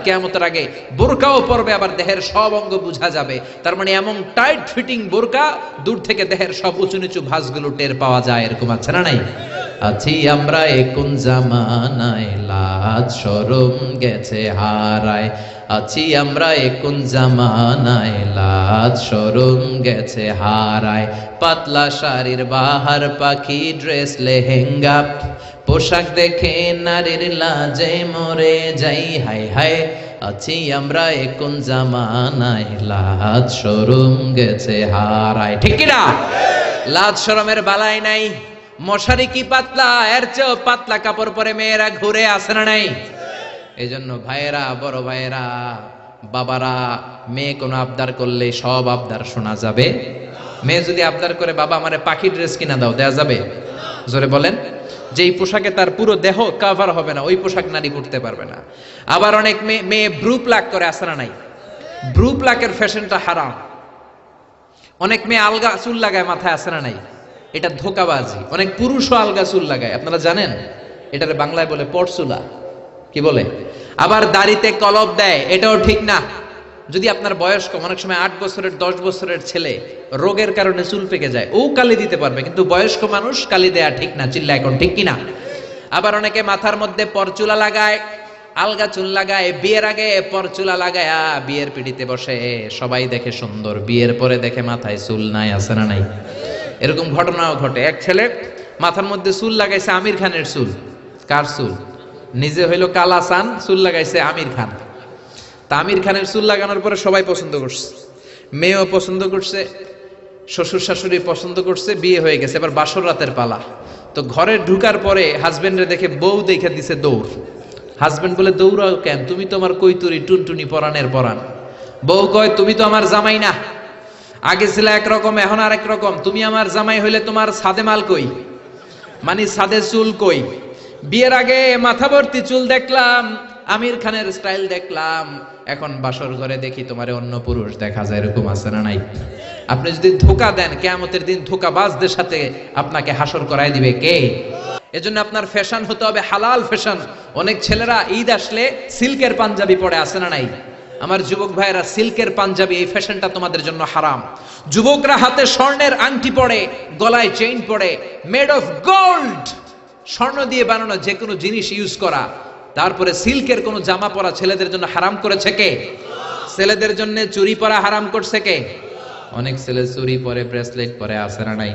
কিয়ামতের আগে বোরকাও পরবে, আবার দেহের সব অঙ্গ বোঝা যাবে। তার মানে এমন টাইট ফিটিং বোরকা, দূর থেকে দেহের সব উঁচু নিচু ভাঁজগুলো টের পাওয়া যায়। এরকম আছে না নাই? আছি আমরা কোন জামানায়, লাজ শরম গেছে হারায়। আছি আমরা কোন জামানায়, লাজ শরম গেছে হারায়। পাতলা শাড়ির বাহার পাখি, ড্রেস লেহেঙ্গা, পোশাক দেখে নারীর লাজে মরে যাই। হায় হায়, আছি আমরা কোন জামানায়, লাজ শরম গেছে হারায়। ঠিক কিনা? লাজ শরমের বালাই নাই। মশারি কি পাতলা, এর চেয়েও পাতলা কাপড় পরে মেয়েরা ঘুরে আসে না নাই? এই জন্য ভাইয়েরা, বড় ভাইয়েরা, বাবারা, মেয়ে কোনো আবদার করলে সব আবদার শোনা যাবে। মেয়ে যদি আবদার করে, বাবা আমারে পাখি ড্রেস কিনা দাও, দেয়া যাবে? জোরে বলেন। যেই পোশাকে তার পুরো দেহ কভার হবে না, ওই পোশাক নারী পরতে পারবে না। আবার অনেক মেয়ে ব্রু প্লাক করে, আসে না নাই? ব্রু প্লাকের ফ্যাশনটা হারাম। অনেক মেয়ে আলগা চুল লাগায় মাথায়, আসে না নাই? এটা ধোকাবাজি। অনেক পুরুষও আলগা চুল লাগায়, আপনারা জানেন? এটারে বাংলায় বলে পরচুলা। কি বলে? আবার দাড়িতে কলপ দেয়, এটাও ঠিক না। যদি আপনার বয়স কম, অনেক সময় 8 বছরের 10 বছরের ছেলে রোগের কারণে চুল পেকে যায়, ও কালি দিতে পারবে, কিন্তু বয়স্ক মানুষ কালি দেয়া ঠিক না। চিল্লা এখন ঠিক কিনা? আবার অনেকে মাথার মধ্যে পরচুলা লাগায়, আলগা চুল লাগায়, বিয়ের আগে পরচুলা লাগায় বিয়ের পিড়িতে বসে, সবাই দেখে সুন্দর, বিয়ের পরে দেখে মাথায় চুল নাই। আছে না নাই? এরকম ঘটনাও ঘটে। এক ছেলে মাথার মধ্যে চুল লাগাইছে আমির খানের চুল। কার চুল? নিজে হইল কালাসান, চুল লাগাইছে আমির খান। তা আমির খানের চুল লাগানোর পরে সবাই পছন্দ করছে, মেয়েও পছন্দ করছে, শ্বশুর শাশুড়ি পছন্দ করছে, বিয়ে হয়ে গেছে। এবার বাসর রাতের পালা। তো ঘরে ঢুকার পরে হাজবেন্ডে দেখে বউ দেখে দিছে দৌড়। হাজবেন্ড বলে, দৌড়াও কেন? তুমি তো আমার কৈতুরি, টুনটুনি পরাণের পরাণ। বউ কয়, তুমি তো আমার জামাই না, আগে ছিল একরকম, এখন আর এক রকম। তুমি আমার জামাই হইলে তোমার সাদে মাল কই, মানে সাদে চুল কই? বিয়ের আগে মাথা ভর্তি চুল দেখলাম, আমির খানের স্টাইল দেখলাম, এখন বাসর ঘরে দেখি তোমারে অন্য পুরুষ দেখা যায়। এরকম আছে না নাই? আপনি যদি ধোকা দেন, কিয়ামতের দিন ধোকাবাজদের সাথে আপনাকে হাসর করায় দিবে কে? এজন্য আপনার ফ্যাশন হতে হবে হালাল ফ্যাশন। অনেক ছেলেরা ঈদ আসলে সিল্কের পাঞ্জাবি পরে, আছে না নাই? আমার যুবক ভাইয়েরা, সিল্কের পাঞ্জাবি, এই ফ্যাশনটা তোমাদের জন্য হারাম। যুবকরা হাতে স্বর্ণের আংটি পরে, গলায় চেইন পরে, মেড অফ গোল্ড, স্বর্ণ দিয়ে বানানো যে কোনো জিনিস ইউজ করা, তারপরে সিল্কের কোনো জামা পরা ছেলেদের জন্য হারাম করেছে কে? ছেলেদের জন্য চুরি পরা হারাম করছে কে? অনেক ছেলে চুরি পরে, ব্রেসলেট পরে, আছে না নাই?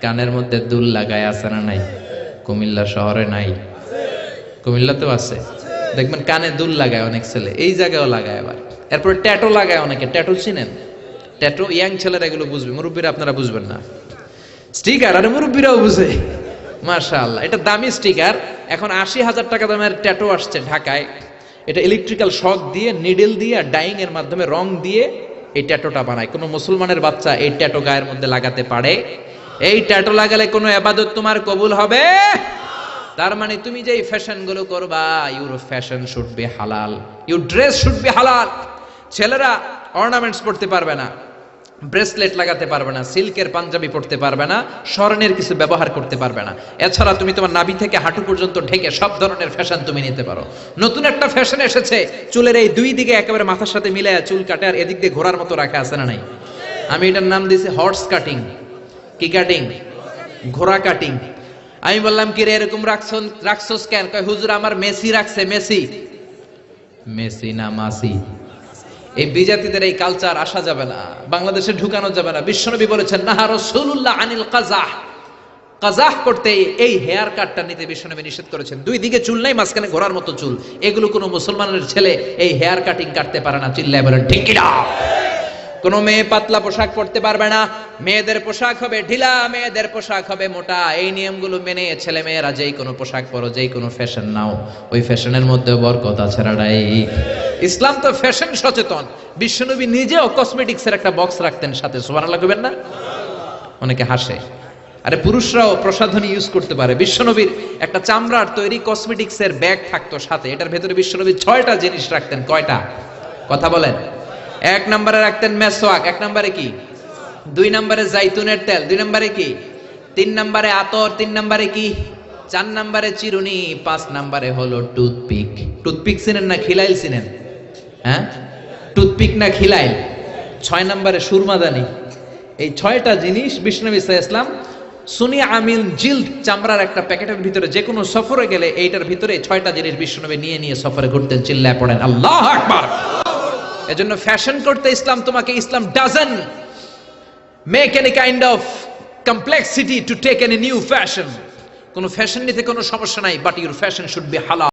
কানের মধ্যে দুল লাগায়, আছে না নাই? কুমিল্লা শহরে নাই? কুমিল্লাতেও আছে। দেখবেন কানে দুল লাগায় অনেক ছেলে, এই জায়গায়ও লাগায়। আবার এরপর ট্যাটু লাগায় অনেকে। ট্যাটু চিনেন? ট্যাটু ইয়াং ছেলেরা এগুলো বুঝবে, মুরব্বীরা আপনারা বুঝবেন না। স্টিকার, আরে মুরব্বীরাও বুঝে। মাশাআল্লাহ, এটা দামি স্টিকার। এখন 80,000 টাকা দামের ট্যাটু আসছে ঢাকায়। এটা ইলেকট্রিক্যাল শক দিয়ে, নিডল দিয়ে, ডাইং এর মাধ্যমে রং দিয়ে এই ট্যাটুটা বানায়। কোনো মুসলমানের বাচ্চা এই ট্যাটু গায়ের মধ্যে লাগাতে পারে? এই ট্যাটু লাগালে কোনো ইবাদত তোমার কবুল হবে? তার মানে তুমি যে ফ্যাশন গুলো করবা, ইউর ফ্যাশন শুড বি হালাল, ইউর ড্রেস শুড বি হালাল। ছেলেরা অর্নামেন্টস পড়তে পারবে না, ব্রেসলেট লাগাতে পারবে না, সিল্কের পাঞ্জাবি পড়তে পারবে না, স্বর্ণের কিছু ব্যবহার করতে পারবে না। এছাড়া তুমি তোমার নাভি থেকে হাঁটু পর্যন্ত ঢেকে সব ধরনের ফ্যাশন তুমি নিতে পারো। নতুন একটা ফ্যাশন এসেছে, চুলের এই দুই দিকে একেবারে মাথার সাথে মিলে চুল কাটে, আর এদিক দিয়ে ঘোড়ার মতো রাখা, আছে না নাই? আমি এটার নাম দিয়েছি হর্স কাটিং। কি কাটিং? ঘোড়া কাটিং। আমি বললাম, কি রে এরকম রাখছস কেন? কয়, হুজুর আমার মেসি রাখছে। মেসি? মেসি না মাসি। এই বিজাতিদের এই কালচার আসা যাবে না, বাংলাদেশে ঢুকানো যাবে না। বিশ্বনবী বলেছেন, নাহা রাসূলুল্লাহ আনিল কাযাহ, কাযাহ করতে, এই হেয়ার কাটটা নিতে বিশ্বনবী নিষেধ করেছেন। দুই দিকে চুল নাই, মাঝখানে ঘোড়ার মতো চুল। এগুলো কোনো মুসলমানের ছেলে এই হেয়ার কাটিং কাটতে পারে না। চিল্লায় বলেন ঠিক কি না? কোনো মেয়ে পাতলা পোশাক পরতে পারবে না। মেয়েদের পোশাক হবে ঢিলা, মেয়েদের পোশাক হবে মোটা। এই নিয়মগুলো মেনে ছেলে মেয়েরা যেই কোনো পোশাক পরো, যেই কোনো ফ্যাশন নাও, ওই ফ্যাশনের মধ্যে বরকত আছে রাডাই। ইসলাম তো ফ্যাশন সচেতন। বিশ্বনবী নিজেও কসমেটিক্সের একটা বক্স রাখতেন সাথে। সুবহানাল্লাহ কইবেন না? অনেকে হাসে। আরে পুরুষরাও প্রসাধনী ইউজ করতে পারে। বিশ্বনবীর একটা চামড়ার তৈরি কসমেটিক্সের ব্যাগ থাকতো সাথে। এটার ভেতরে বিশ্বনবী 6টা জিনিস রাখতেন। কয়টা? কথা বলেন। 1 নম্বরে রাখতেন মেসওয়াক। 1 নম্বরে কি? 2 নম্বরে জাইতুনের তেল। 2 নম্বরে কি? 3 নম্বরে আতর। 3 নম্বরে কি? 4 নম্বরে চিরুনি। 5 নম্বরে হলো টুথপিক। টুথপিক চিনেন না খিলাইল চিনেন? হ্যাঁ, টুথপিক না খিলাইল, 6 নম্বরে সুরমাদানি। এই 6টা জিনিস বিষ্ণু ইসলাম সুনি আমিল জিল্দ চামড়ার একটা প্যাকেটের ভিতরে যে কোনো সফরে গেলে এইটার ভিতরে 6টা জিনিস বিষ্ণুনবী নিয়ে নিয়ে সফরে ঘুরতেন। চিল্লায় পড়েন আল্লাহু আকবার। এজন্য ফ্যাশন করতে ইসলাম তোমাকে, Islam doesn't make any kind of complexity to take any new fashion. কোনো ফ্যাশন নিতে কোনো সমস্যা নাই, but your fashion should be হালাল।